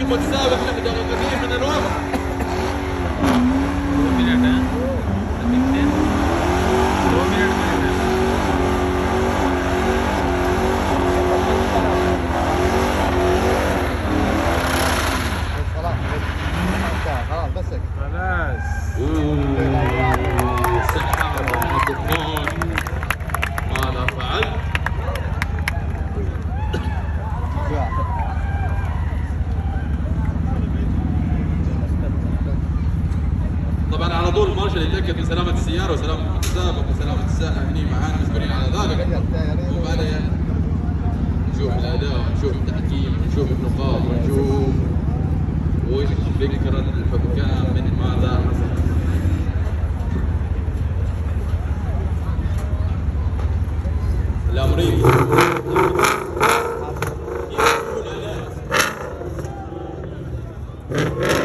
التحكم والتسابق نقدر قريب من الوضع. سحر الضمان ماذا فعل؟ طبعا على طول المارشال يتاكد من سلامه السياره وسلامه المتسابق وسلامه السائق هني معانا مسؤولين على ذلك. وبعدين نشوف الاداء، نشوف التحكيم، نشوف النقاط، ونشوف وش فكره الحكام من ماذا حصل. الامريكي يقول